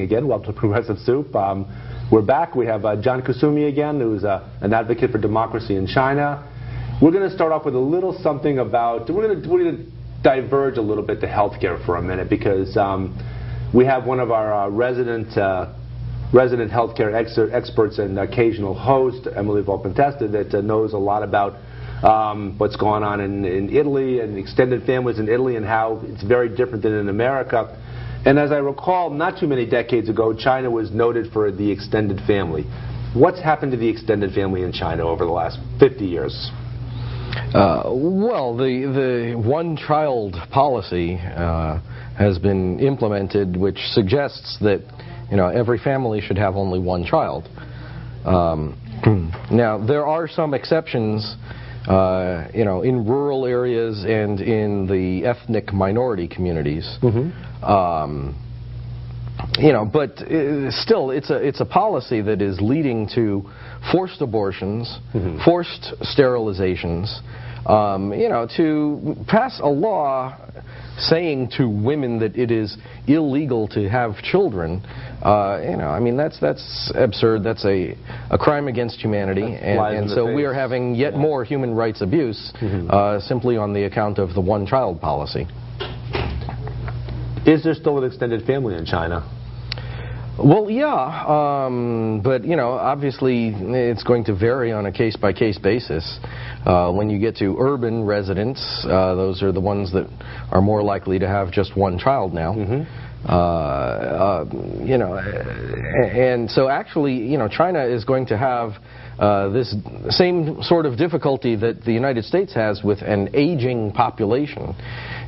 again. Welcome to Progressive Soup. We're back. We have John Kusumi again, who's an advocate for democracy in China. We're going to start off with a little something about, we're going to diverge a little bit to healthcare for a minute, because we have one of our resident healthcare experts and occasional host, Emily Volpentesta, that knows a lot about what's going on in Italy and extended families in Italy and how it's very different than in America. And as I recall, not too many decades ago, China was noted for the extended family. What's happened to the extended family in China over the last 50 years? Well, the one-child policy has been implemented, which suggests that every family should have only one child. Now, there are some exceptions, in rural areas and in the ethnic minority communities. Mm-hmm. But still, it's a policy that is leading to forced abortions, mm-hmm. forced sterilizations. To pass a law saying to women that it is illegal to have children, I mean, that's absurd. That's a crime against humanity, and so we are having yet more human rights abuse, mm-hmm. Simply on the account of the one-child policy. Is there still an extended family in China? Well, yeah, but obviously it's going to vary on a case-by-case basis. When you get to urban residents, those are the ones that are more likely to have just one child now. Mm-hmm. And so actually, China is going to have this same sort of difficulty that the United States has with an aging population.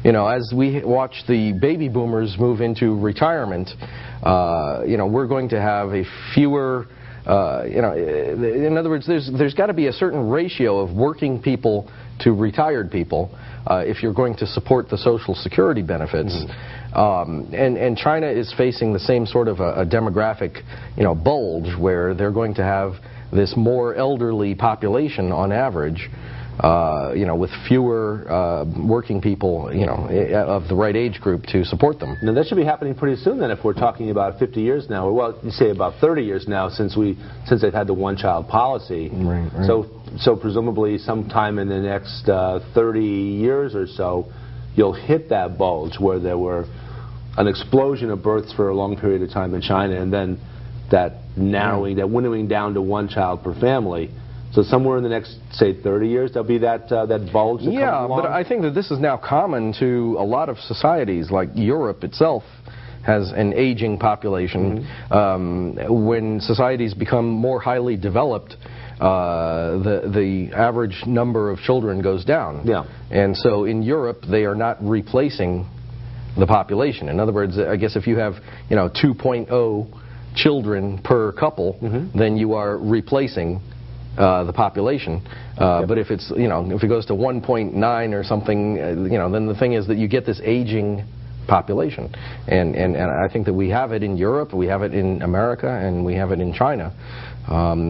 As we watch the baby boomers move into retirement, we're going to have a fewer, in other words, there's got to be a certain ratio of working people to retired people if you're going to support the Social Security benefits. Mm-hmm. And China is facing the same sort of a demographic, bulge, where they're going to have this more elderly population on average, with fewer working people, of the right age group to support them. Now that should be happening pretty soon then, if we're talking about 50 years now, or well, you say about 30 years now since they've had the one-child policy. Right. So presumably sometime in the next 30 years or so, you'll hit that bulge where there were an explosion of births for a long period of time in China, and then that narrowing, that winnowing down to one child per family. So somewhere in the next, say, 30 years, there'll be that bulge that comes along? But I think that this is now common to a lot of societies, like Europe itself has an aging population. Mm-hmm. When societies become more highly developed, the average number of children goes down. Yeah. And so in Europe, they are not replacing the population. In other words, I guess if you have 2.0 children per couple, mm-hmm. then you are replacing the population. But if it's if it goes to 1.9 or something, then the thing is that you get this aging population, and I think that we have it in Europe, we have it in America, and we have it in China.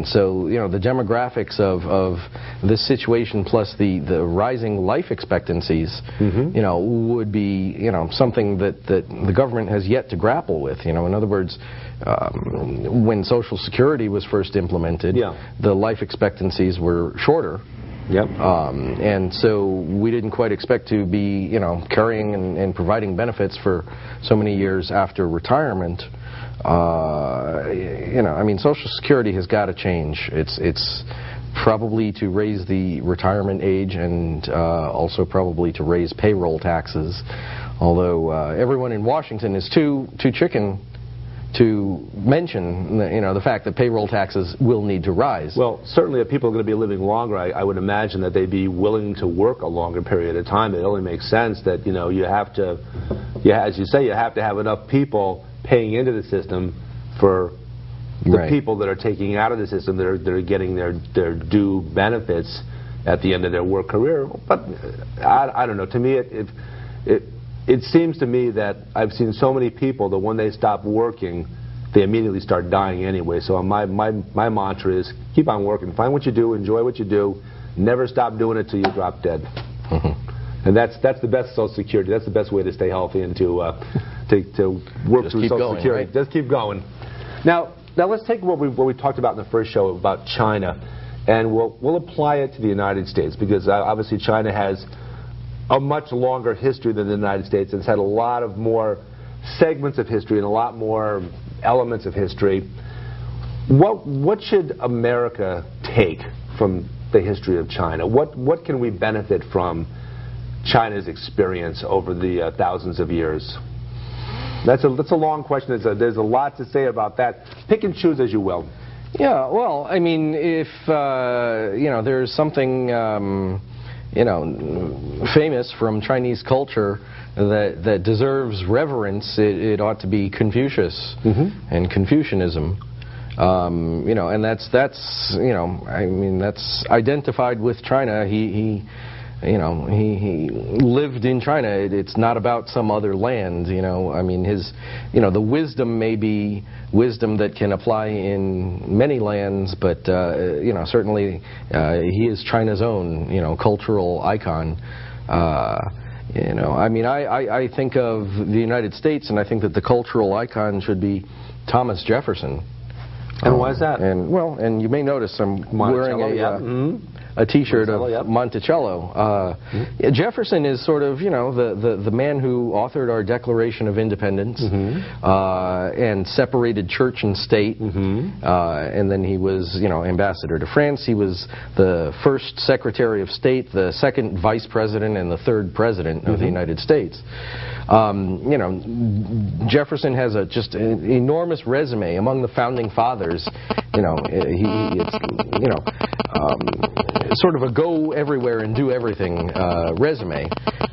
So the demographics of this situation plus the rising life expectancies, mm-hmm. Would be something that the government has yet to grapple with. In other words, when Social Security was first implemented, the life expectancies were shorter. Yep. And so we didn't quite expect to be carrying and providing benefits for so many years after retirement. I mean, Social Security has got to change. It's probably to raise the retirement age, and also probably to raise payroll taxes. Although everyone in Washington is too chicken to mention the fact that payroll taxes will need to rise. Well, certainly if people are going to be living longer, I would imagine that they'd be willing to work a longer period of time. It only makes sense that you have to, as you say, you have to have enough people paying into the system for the people that are taking out of the system, that are getting their due benefits at the end of their work career. But I don't know. To me, it seems to me that I've seen so many people that when they stop working, they immediately start dying anyway. So my mantra is keep on working. Find what you do, enjoy what you do, never stop doing it till you drop dead. Mm-hmm. And that's the best Social Security. That's the best way to stay healthy and to to work Just through keep Social going, Security. right? Just keep going. Now let's take what we talked about in the first show about China, and we'll apply it to the United States, because obviously China has a much longer history than the United States, and it's had a lot of more segments of history and a lot more elements of history. What should America take from the history of China? What can we benefit from China's experience over the thousands of years? That's a long question. There's a lot to say about that. Pick and choose as you will. Yeah, well, I mean, if there's something famous from Chinese culture that deserves reverence, it ought to be Confucius and Confucianism. And that's identified with China. He lived in China. It's not about some other land. I mean, the wisdom may be wisdom that can apply in many lands, but certainly he is China's own cultural icon. I mean, I think of the United States, and I think that the cultural icon should be Thomas Jefferson. And why is that? And you may notice I'm wearing a T-shirt of Monticello. Jefferson is sort of, the man who authored our Declaration of Independence and separated church and state. And then he was, ambassador to France. He was the first Secretary of State, the second Vice President, and the third President of the United States. Jefferson has just an enormous resume among the founding fathers. Sort of a go everywhere and do everything resume.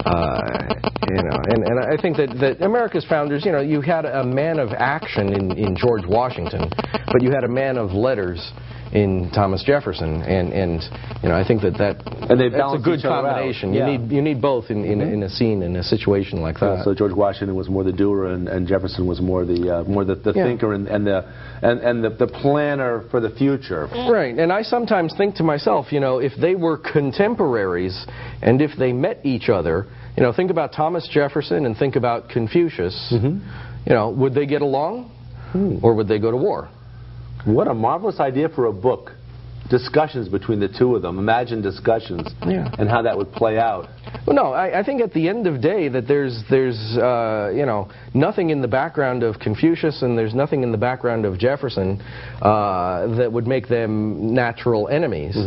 And I think that America's founders, you had a man of action in George Washington, but you had a man of letters in Thomas Jefferson, and I think that's a good combination. Yeah. You need both in a scene, in a situation like that. So George Washington was more the doer, and Jefferson was more the thinker and the planner for the future. Right, and I sometimes think to myself, if they were contemporaries and if they met each other, think about Thomas Jefferson and think about Confucius. Would they get along, or would they go to war? What a marvelous idea for a book. Discussions between the two of them. Imagine discussions and how that would play out. Well, no, I think at the end of the day that there's nothing in the background of Confucius and there's nothing in the background of Jefferson that would make them natural enemies.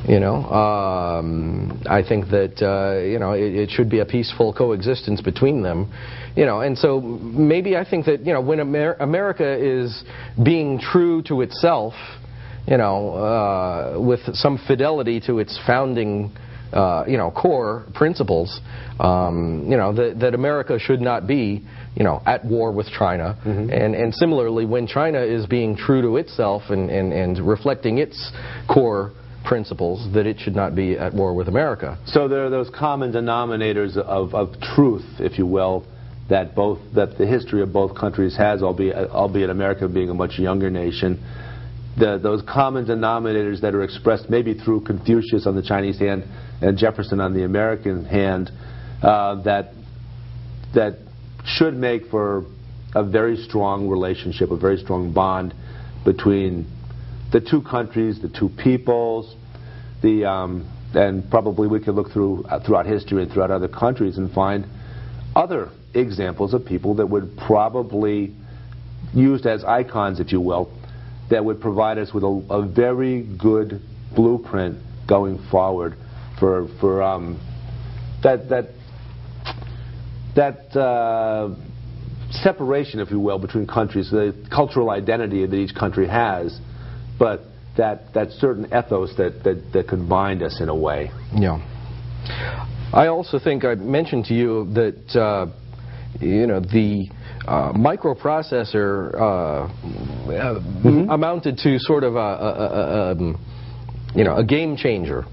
I think that it should be a peaceful coexistence between them. And so maybe I think that when America is being true to itself, with some fidelity to its founding core principles, that America should not be at war with China, and similarly when China is being true to itself and reflecting its core principles, that it should not be at war with America. So there are those common denominators of truth, if you will, that the history of both countries has, albeit America being a much younger nation. Those common denominators that are expressed maybe through Confucius on the Chinese hand and Jefferson on the American hand, that should make for a very strong relationship, a very strong bond between the two countries, the two peoples, and probably we could look throughout history and throughout other countries and find other examples of people that would probably used as icons, if you will, that would provide us with a very good blueprint going forward for that separation, if you will, between countries, the cultural identity that each country has, but that certain ethos that could bind us in a way. Yeah. I also think I mentioned to you that the microprocessor amounted to sort of a game changer.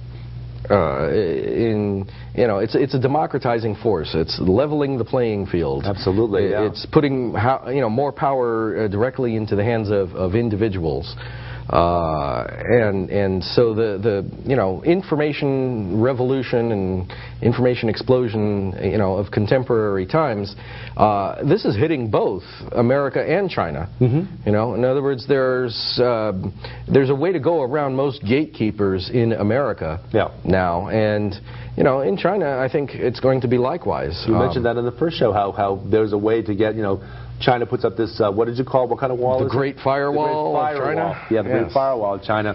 It's a democratizing force. It's leveling the playing field. Absolutely. Yeah. It's putting more power directly into the hands of individuals. And so the information revolution and information explosion of contemporary times, this is hitting both America and China. In other words, there's a way to go around most gatekeepers in America now, and in China I think it's going to be likewise. You mentioned that in the first show, how there's a way to get China puts up this, what did you call it? What kind of wall? The Great Firewall of China? Yeah, the Great Firewall of China.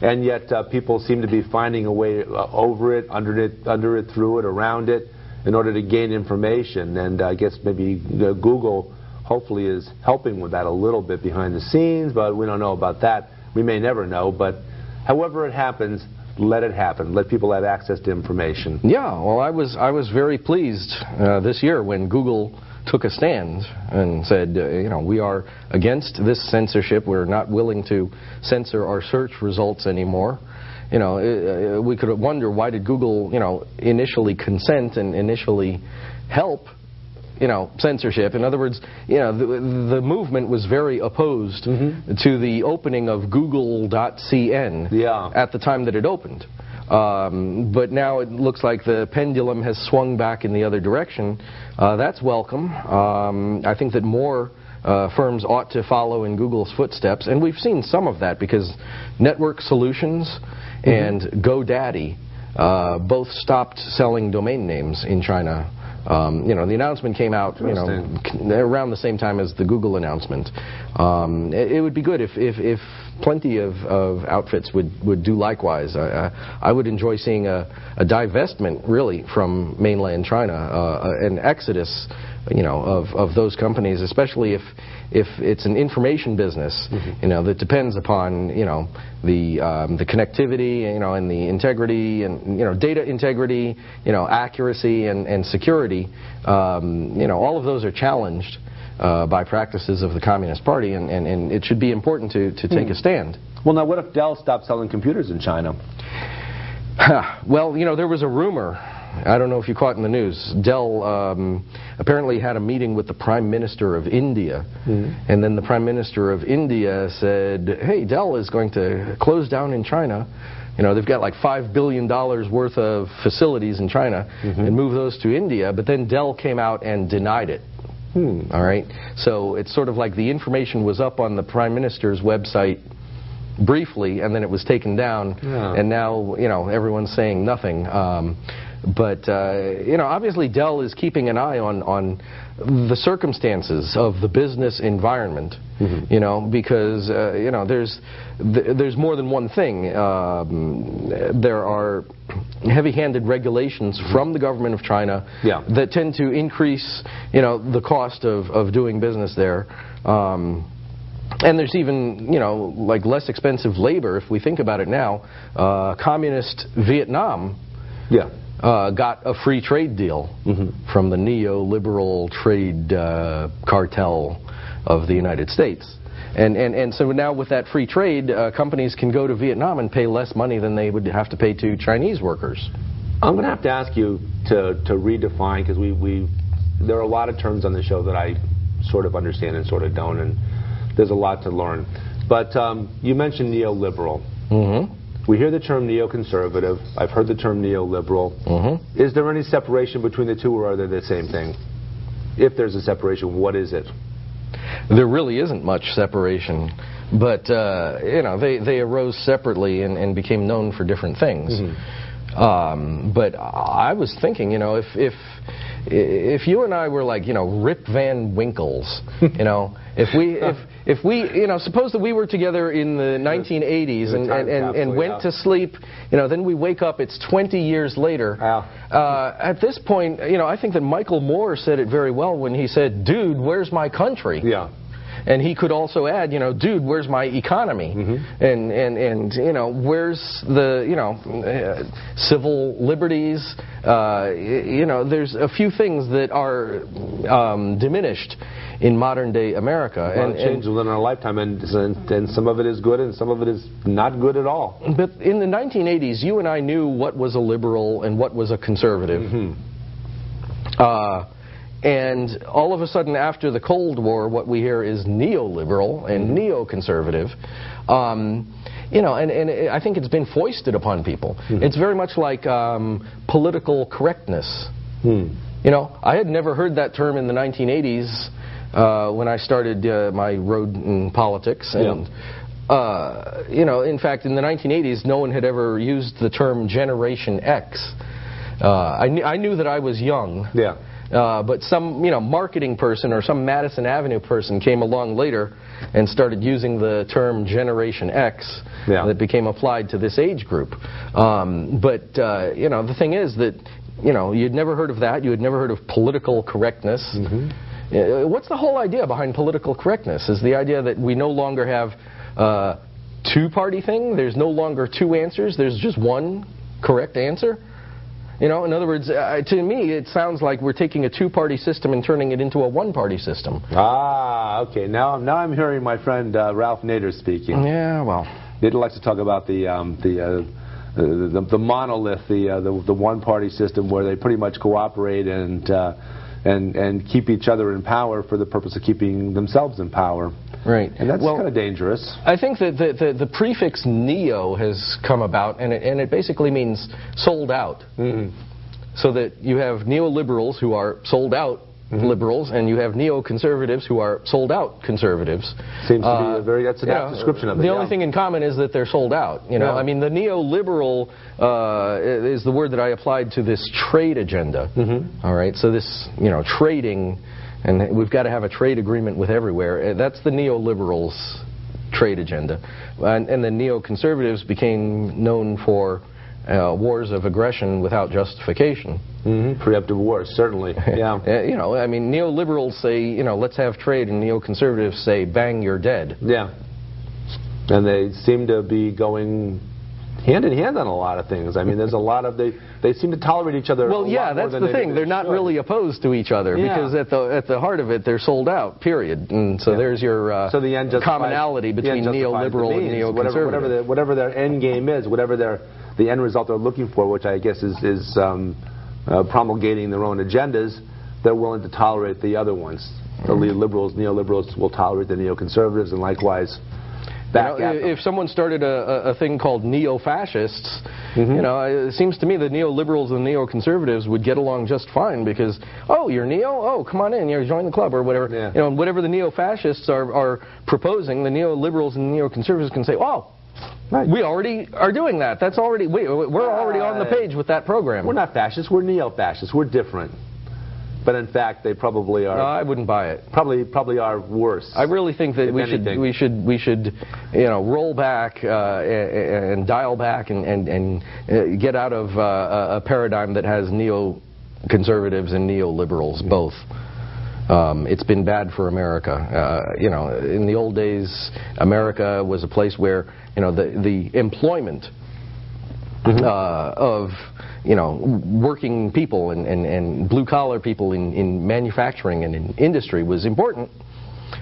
And yet people seem to be finding a way over it, under it, through it, around it, in order to gain information. And I guess maybe Google hopefully is helping with that a little bit behind the scenes, but we don't know about that. We may never know, but however it happens, let it happen. Let people have access to information. Yeah, well, I was very pleased this year when Google took a stand and said, we are against this censorship. We're not willing to censor our search results anymore. We could wonder, why did Google, initially consent and initially help, censorship? In other words, the movement was very opposed to the opening of Google.cn at the time that it opened. But now it looks like the pendulum has swung back in the other direction. That's welcome. I think that more firms ought to follow in Google's footsteps, and we've seen some of that because Network Solutions and GoDaddy both stopped selling domain names in China. The announcement came out around the same time as the Google announcement. It would be good if plenty of outfits would do likewise. I would enjoy seeing a divestment, really, from mainland China, an exodus, of those companies, especially if it's an information business, that depends upon the connectivity, and the integrity, and data integrity, accuracy and security. All of those are challenged by practices of the Communist Party, and it should be important to take a stand. Well, now, what if Dell stopped selling computers in China? Well, there was a rumor. I don't know if you caught in the news. Dell apparently had a meeting with the Prime Minister of India, and then the Prime Minister of India said, hey, Dell is going to close down in China. They've got like $5 billion worth of facilities in China and move those to India, but then Dell came out and denied it. All right, so it's sort of like the information was up on the Prime Minister's website briefly, and then it was taken down, and now everyone's saying nothing. But obviously Dell is keeping an eye on the circumstances of the business environment, because there's more than one thing. There are heavy-handed regulations from the government of China that tend to increase, the cost of doing business there. And there's even, like less expensive labor, if we think about it now. Communist Vietnam got a free trade deal from the neoliberal trade cartel of the United States. And so now with that free trade, companies can go to Vietnam and pay less money than they would have to pay to Chinese workers. I'm going to have to ask you to redefine, because there are a lot of terms on the show that I sort of understand and sort of don't, and there's a lot to learn. But you mentioned neoliberal. We hear the term neoconservative. I've heard the term neoliberal. Is there any separation between the two, or are they the same thing? If there's a separation, what is it? There really isn't much separation, but they arose separately and became known for different things. But I was thinking, if you and I were like, Rip Van Winkles, if we suppose that we were together in the 1980s and went to sleep, then we wake up, it's 20 years later. At this point, I think that Michael Moore said it very well when he said, dude, where's my country? And he could also add, dude, where's my economy? And where's the, civil liberties? There's a few things that are diminished in modern-day America. And changed within our lifetime, and some of it is good, and some of it is not good at all. But in the 1980s, you and I knew what was a liberal and what was a conservative. And all of a sudden, after the Cold War, what we hear is neoliberal and neoconservative. You know, and I think it's been foisted upon people. It's very much like political correctness. You know, I had never heard that term in the 1980s when I started my road in politics. And, you know, in fact, in the 1980s, no one had ever used the term Generation X. I knew that I was young. But some, you know, marketing person or some Madison Avenue person came along later and started using the term Generation X that became applied to this age group. But, you know, the thing is that, you know, you'd never heard of that. You had never heard of political correctness. What's the whole idea behind political correctness? Is the idea that we no longer have a two-party thing? There's no longer two answers. There's just one correct answer? You know, in other words, to me, it sounds like we're taking a two-party system and turning it into a one-party system. Ah, okay. Now I'm hearing my friend Ralph Nader speaking. Yeah, well, Nader likes to talk about the monolith, the one-party system where they pretty much cooperate and keep each other in power for the purpose of keeping themselves in power. Right. And that's kind of dangerous. I think that the prefix neo has come about, and it basically means sold out. So that you have neoliberals who are sold out liberals, and you have neoconservatives who are sold out conservatives. Seems to be that's an apt description of it. The only thing in common is that they're sold out. You know, I mean, the neoliberal is the word that I applied to this trade agenda. All right, so this, you know, trading. And we've got to have a trade agreement with everywhere. That's the neoliberals' trade agenda. And the neoconservatives became known for wars of aggression without justification. Preemptive wars, certainly. Yeah. You know, I mean, neoliberals say, you know, let's have trade, and neoconservatives say, bang, you're dead. Yeah. And they seem to be going hand in hand on a lot of things. I mean, there's a lot of they seem to tolerate each other. Well, yeah, that's the thing. They're not really opposed to each other because at the heart of it, they're sold out. Period. And so there's your so the end commonality between neoliberal and neoconservative. Whatever their end game is, whatever the end result they're looking for, which I guess is promulgating their own agendas, they're willing to tolerate the other ones. The neoliberals will tolerate the neoconservatives, and likewise. You know, if someone started a thing called Neofascists, you know, it seems to me the neoliberals and neoconservatives would get along just fine because, oh, you're neo? Oh, come on in, you know, join the club or whatever. You know, and whatever the neofascists are proposing, the neoliberals and neoconservatives can say, oh, we already are doing that. That's already we're already on the page with that program. We're not fascists. We're neo-fascists. We're different. But in fact, they probably are. No, I wouldn't buy it. Probably are worse. I really think that we should, you know, roll back and dial back and get out of a paradigm that has neoconservatives and neoliberals both. It's been bad for America. You know, in the old days, America was a place where, you know, the employment of, you know, working people and blue-collar people in manufacturing and in industry was important.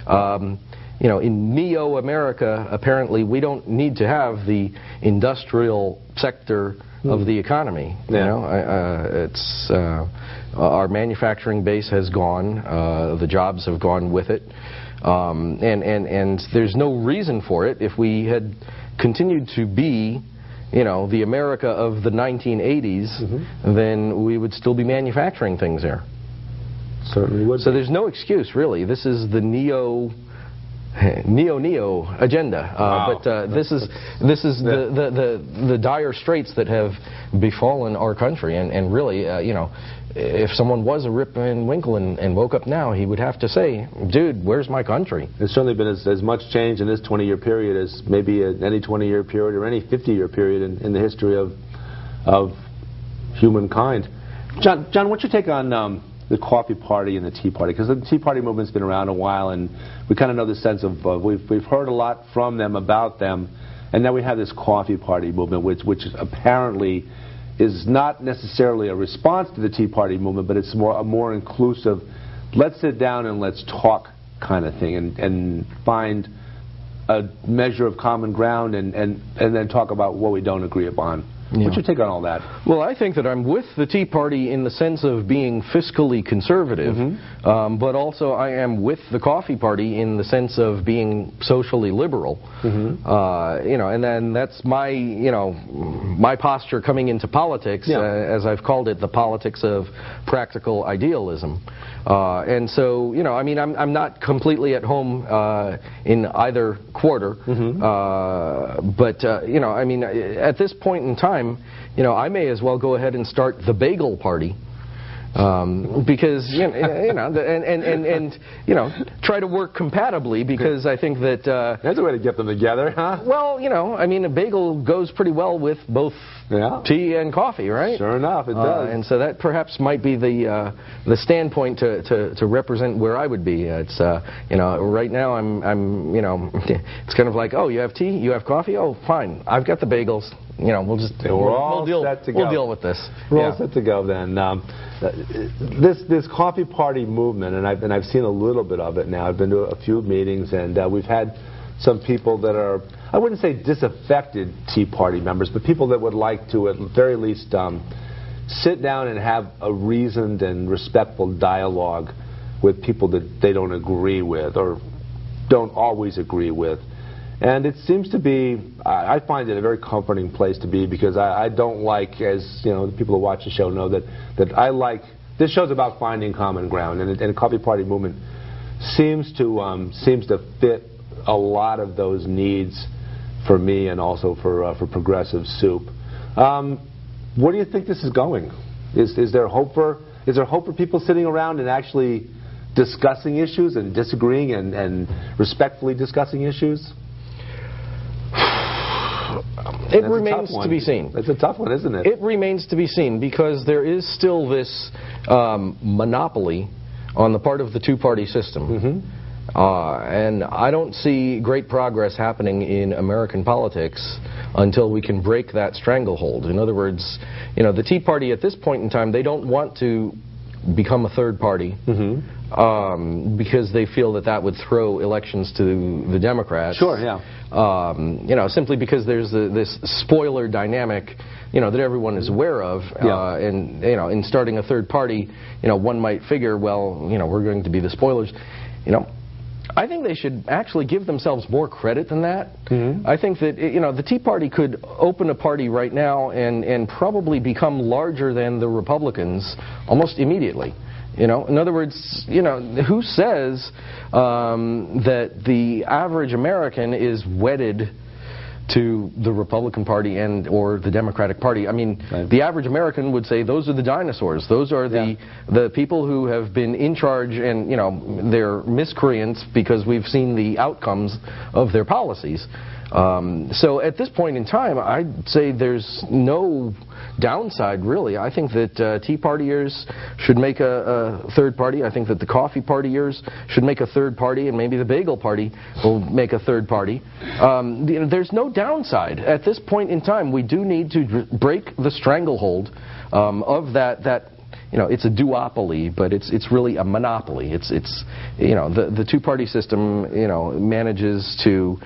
You know, in neo-America, apparently, we don't need to have the industrial sector of the economy. You know, it's our manufacturing base has gone. The jobs have gone with it, and there's no reason for it. If we had continued to be, you know, the America of the 1980s, then we would still be manufacturing things there. Certainly would. So there's no excuse, really. This is the neo agenda. Wow. But this is the dire straits that have befallen our country. And really, you know, if someone was a Rip Van Winkle and woke up now, he would have to say, dude, where's my country? There's certainly been as much change in this 20-year period as maybe any 20-year period or any 50-year period in the history of humankind. John, what's your take on the Coffee Party and the Tea Party? Because the Tea Party movement's been around a while, and we kind of know the sense of we've heard a lot from them, about them, and now we have this Coffee Party movement, which apparently is not necessarily a response to the Tea Party movement, but it's a more inclusive, let's sit down and let's talk kind of thing, and find a measure of common ground, and then talk about what we don't agree upon. What's your take on all that? Well, I think that I'm with the Tea Party in the sense of being fiscally conservative, but also I am with the Coffee Party in the sense of being socially liberal. You know, and then that's my, you know, my posture coming into politics, as I've called it, the politics of practical idealism. And so, you know, I mean, I'm not completely at home in either quarter, but, you know, I mean, at this point in time, you know, I may as well go ahead and start the Bagel Party. Because you know, and you know, try to work compatibly, because I think that that's a way to get them together, huh? Well, you know, I mean, a bagel goes pretty well with both tea and coffee, right? Sure enough, it does. And so that perhaps might be the standpoint to represent where I would be. It's you know, right now I'm you know, it's kind of like, oh, you have tea, you have coffee, oh, fine, I've got the bagels. You know, we'll just we'll deal with this. We're all set to go then. This Coffee Party movement, and I've seen a little bit of it now. I've been to a few meetings, and we've had some people that are, I wouldn't say disaffected Tea Party members, but people that would like to at the very least sit down and have a reasoned and respectful dialogue with people that they don't agree with or don't always agree with. And it seems to be, I find it a very comforting place to be, because I don't like, as you know, the people who watch the show know, that I like, this show's about finding common ground, and the Coffee Party movement seems to fit a lot of those needs for me, and also for Progressive Soup. Where do you think this is going? Is there hope for people sitting around and actually discussing issues and disagreeing and respectfully discussing issues? It remains to be seen. It's a tough one, isn't it? It remains to be seen, because there is still this monopoly on the part of the two-party system. And I don't see great progress happening in American politics until we can break that stranglehold. In other words, you know, the Tea Party at this point in time, they don't want to become a third party, because they feel that would throw elections to the Democrats. Sure, yeah. You know, simply because there's this spoiler dynamic, you know, that everyone is aware of, and you know, in starting a third party, you know, one might figure, well, you know, we're going to be the spoilers. You know, I think they should actually give themselves more credit than that. I think that, you know, the Tea Party could open a party right now and probably become larger than the Republicans almost immediately. You know, in other words, you know, who says that the average American is wedded to the Republican Party and or the Democratic Party? I mean, the average American would say those are the dinosaurs. Those are the people who have been in charge, and you know, they're miscreants because we've seen the outcomes of their policies. So at this point in time, I'd say there's no downside, really. I think that Tea Partiers should make a third party. I think that the Coffee Partiers should make a third party, and maybe the Bagel Party will make a third party. There's no downside. At this point in time, we do need to break the stranglehold of that. You know, it's a duopoly, but it's really a monopoly. It's you know, the two-party system, you know, manages to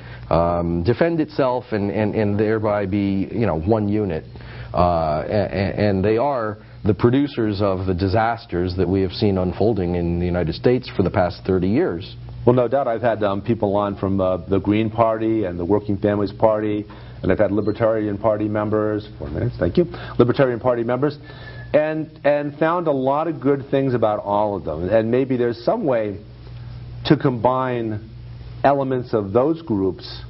defend itself and thereby be, you know, one unit, and they are the producers of the disasters that we have seen unfolding in the United States for the past 30 years. Well, no doubt. I've had people on from the Green Party and the Working Families Party, and I've had Libertarian Party members. 4 minutes, thank you. Libertarian Party members. And found a lot of good things about all of them. And maybe there's some way to combine elements of those groups,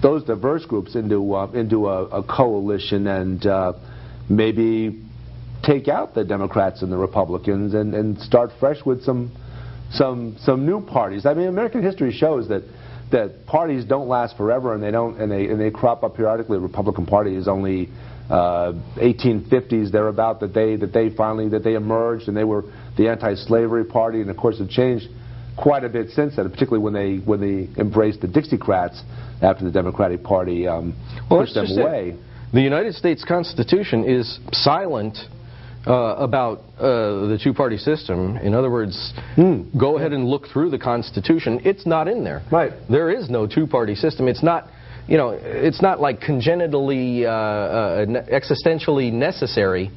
those diverse groups, into a coalition, and maybe take out the Democrats and the Republicans and start fresh with some new parties. I mean, American history shows that parties don't last forever, and they crop up periodically. The Republican Party is only 1850s thereabout that they emerged, and they were the anti-slavery party, and of course it changed quite a bit since then, particularly when they embraced the Dixiecrats after the Democratic Party pushed them away. The United States Constitution is silent about the two-party system. In other words, go ahead and look through the Constitution. It's not in there. Right. There is no two-party system. It's not. you know, it's not like congenitally, existentially necessary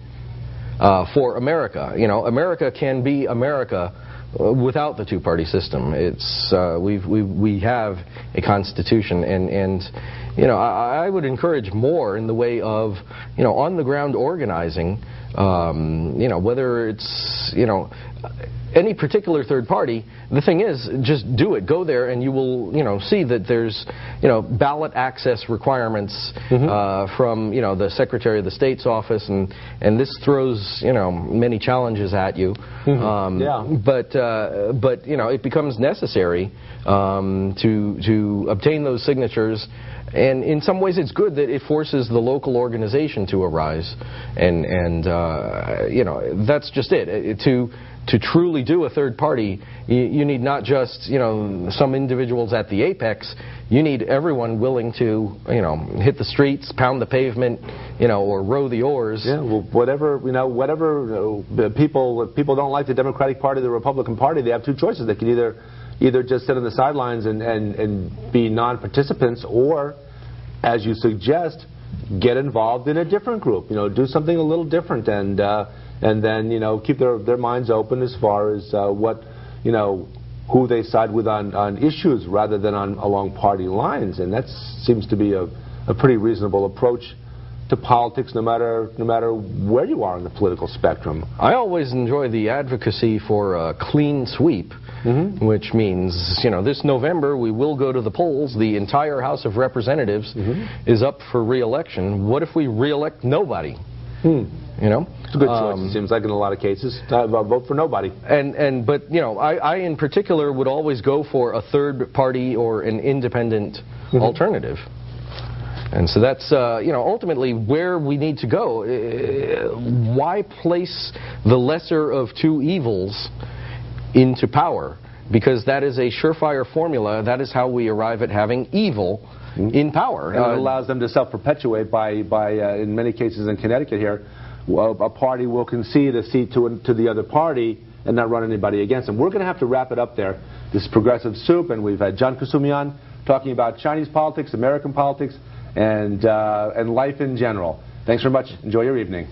for America. You know, America can be America without the two-party system. It's we have a constitution, and you know, I would encourage more in the way of, you know, on-the-ground organizing. You know, whether it's, you know, any particular third party, the thing is, just do it. Go there, and you will, you know, see that there's, you know, ballot access requirements from, you know, the Secretary of the State's office, and this throws, you know, many challenges at you. But you know, it becomes necessary to obtain those signatures. And in some ways, it's good that it forces the local organization to arise, and you know, that's just it. To truly do a third party, you need not just, you know, some individuals at the apex. You need everyone willing to, you know, hit the streets, pound the pavement, you know, or row the oars. Yeah, well, whatever, you know, whatever people, if people don't like the Democratic Party, the Republican Party, they have two choices. They can either just sit on the sidelines and be non-participants, or, as you suggest, get involved in a different group. You know, do something a little different, and then, you know, keep their minds open as far as what, you know, who they side with on issues rather than along party lines. And that seems to be a pretty reasonable approach to politics, no matter where you are in the political spectrum. I always enjoy the advocacy for a clean sweep, which means, you know, this November we will go to the polls. The entire House of Representatives is up for re-election. What if we re-elect nobody? You know, it's a good choice. It seems like in a lot of cases, vote for nobody. But you know, I in particular would always go for a third party or an independent alternative. And so that's, you know, ultimately where we need to go. Why place the lesser of two evils into power? Because that is a surefire formula. That is how we arrive at having evil in power. And it allows them to self-perpetuate by in many cases in Connecticut here, a party will concede a seat to the other party and not run anybody against them. We're going to have to wrap it up there. This is Progressive Soup, and we've had John Kusumian talking about Chinese politics, American politics, and life in general. Thanks very much. Enjoy your evening.